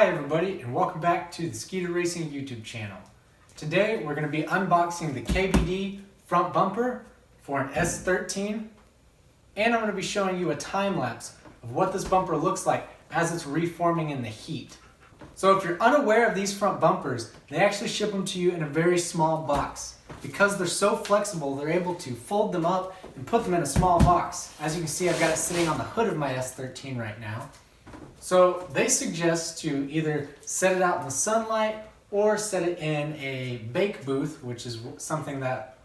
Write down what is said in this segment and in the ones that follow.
Hi everybody, and welcome back to the Skeeter Racing YouTube channel. Today we're going to be unboxing the KBD front bumper for an S13, and I'm going to be showing you a time lapse of what this bumper looks like as it's reforming in the heat. So if you're unaware of these front bumpers, they actually ship them to you in a very small box. Because they're so flexible, they're able to fold them up and put them in a small box. As you can see, I've got it sitting on the hood of my S13 right now. So they suggest to either set it out in the sunlight or set it in a bake booth, which is something that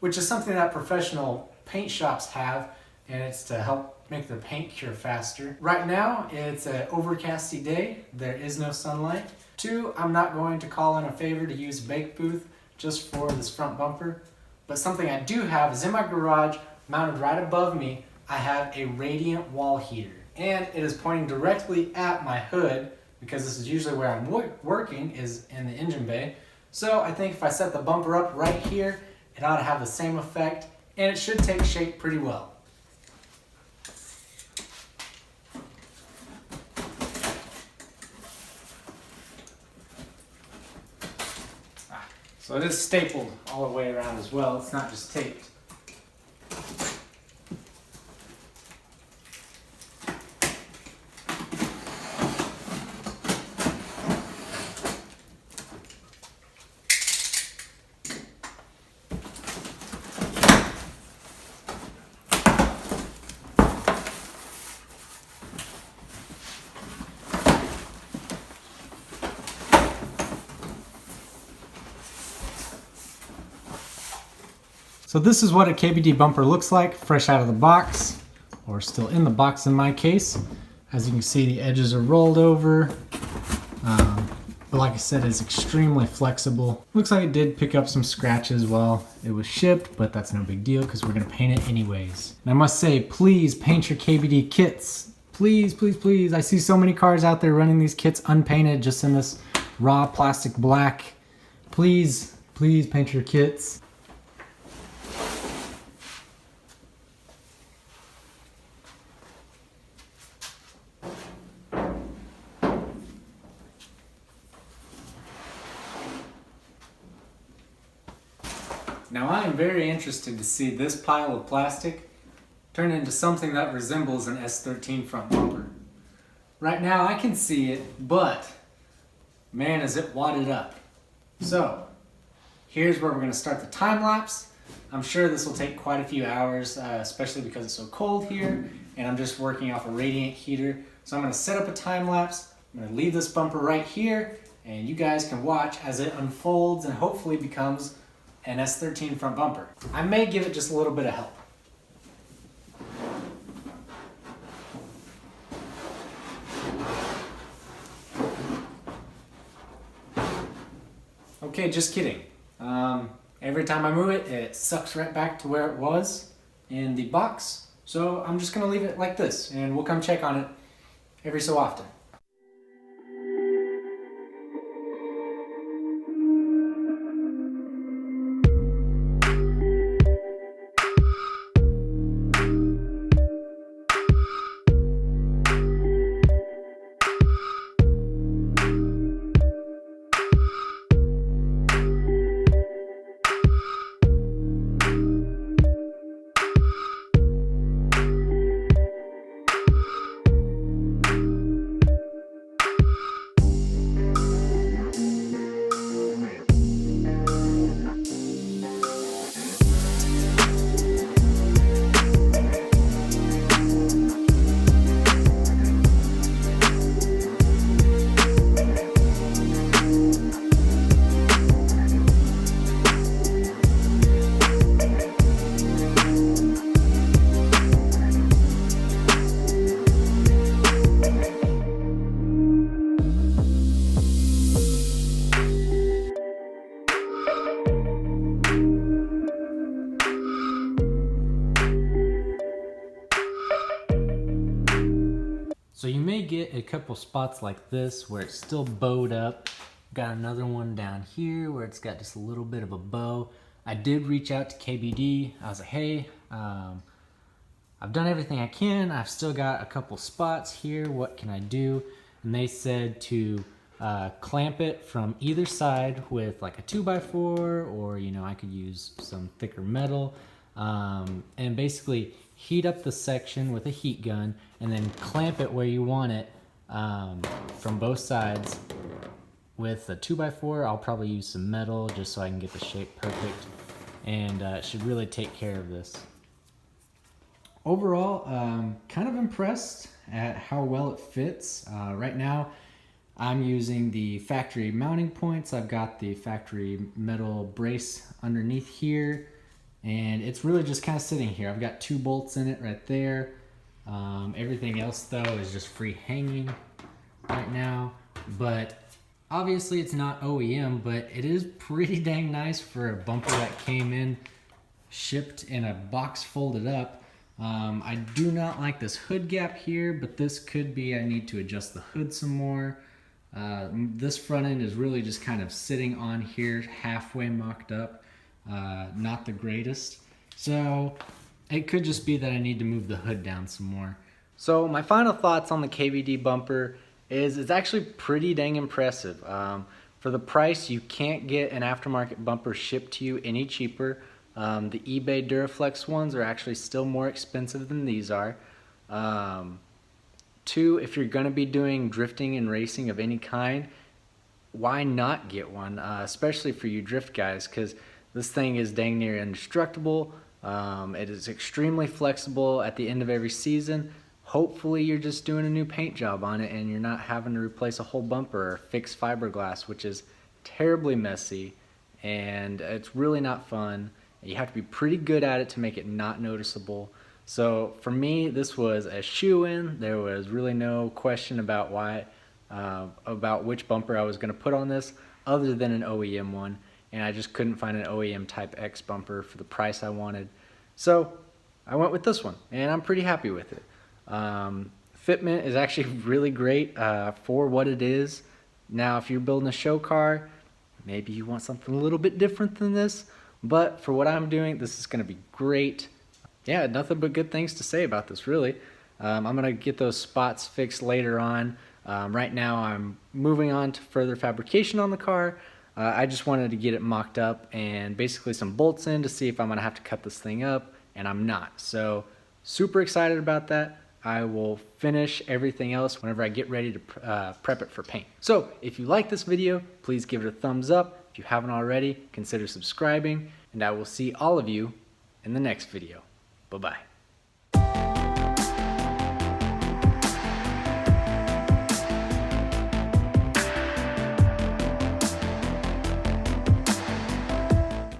professional paint shops have, and it's to help make their paint cure faster. Right now, it's an overcasty day. There is no sunlight. 2, I'm not going to call in a favor to use a bake booth just for this front bumper. But something I do have is in my garage, mounted right above me, I have a radiant wall heater. And it is pointing directly at my hood, because this is usually where I'm working, is in the engine bay. So I think if I set the bumper up right here, it ought to have the same effect, and it should take shape pretty well. So it is stapled all the way around as well, it's not just taped. So this is what a KBD bumper looks like fresh out of the box, or still in the box in my case. As you can see, the edges are rolled over, but like I said, it's extremely flexible. Looks like it did pick up some scratches while it was shipped, but that's no big deal because we're gonna paint it anyways. And I must say, please paint your KBD kits. Please, please, please. I see so many cars out there running these kits unpainted, just in this raw plastic black. Please, please paint your kits. Now I am very interested to see this pile of plastic turn into something that resembles an S13 front bumper. Right now I can see it, but man is it wadded up. So here's where we're going to start the time lapse. I'm sure this will take quite a few hours, especially because it's so cold here, and I'm just working off a radiant heater. So I'm going to set up a time lapse. I'm going to leave this bumper right here, and you guys can watch as it unfolds and hopefully becomes an S13 front bumper. I may give it just a little bit of help. Okay, just kidding. Every time I move it, it sucks right back to where it was in the box. So I'm just gonna leave it like this, and we'll come check on it every so often. So you may get a couple spots like this where it's still bowed up. Got another one down here where it's got just a little bit of a bow. I did reach out to KBD. I was like, hey, I've done everything I can. I've still got a couple spots here. What can I do? and they said to clamp it from either side with like a 2x4, or I could use some thicker metal, and basically heat up the section with a heat gun and then clamp it where you want it from both sides with a 2x4. I'll probably use some metal just so I can get the shape perfect, and it should really take care of this. Overall, kind of impressed at how well it fits. Right now, I'm using the factory mounting points. I've got the factory metal brace underneath here, and it's really just kind of sitting here. I've got 2 bolts in it right there. Everything else though is just free hanging right now, but obviously it's not OEM, but it is pretty dang nice for a bumper that came in shipped in a box folded up. I do not like this hood gap here, but this could be I need to adjust the hood some more. This front end is really just kind of sitting on here, halfway mocked up. Not the greatest. So it could just be that I need to move the hood down some more. So my final thoughts on the KBD bumper is it's actually pretty dang impressive. For the price, you can't get an aftermarket bumper shipped to you any cheaper. The eBay Duraflex ones are actually still more expensive than these are. 2, if you're going to be doing drifting and racing of any kind, why not get one? Especially for you drift guys, because this thing is dang near indestructible. It is extremely flexible at the end of every season. Hopefully you're just doing a new paint job on it and you're not having to replace a whole bumper or fix fiberglass, which is terribly messy and it's really not fun. You have to be pretty good at it to make it not noticeable. So for me, this was a shoo-in. There was really no question about about which bumper I was going to put on this, other than an OEM one, and I just couldn't find an OEM Type X bumper for the price I wanted. So I went with this one, and I'm pretty happy with it. Fitment is actually really great for what it is. Now, if you're building a show car, maybe you want something a little bit different than this, but for what I'm doing, this is going to be great. Yeah, nothing but good things to say about this, really. I'm going to get those spots fixed later on. Right now, I'm moving on to further fabrication on the car. I just wanted to get it mocked up and basically some bolts in to see if I'm going to have to cut this thing up, and I'm not. So super excited about that. I will finish everything else whenever I get ready to prep it for paint. So if you like this video, please give it a thumbs up. If you haven't already, consider subscribing, and I will see all of you in the next video. Bye-bye.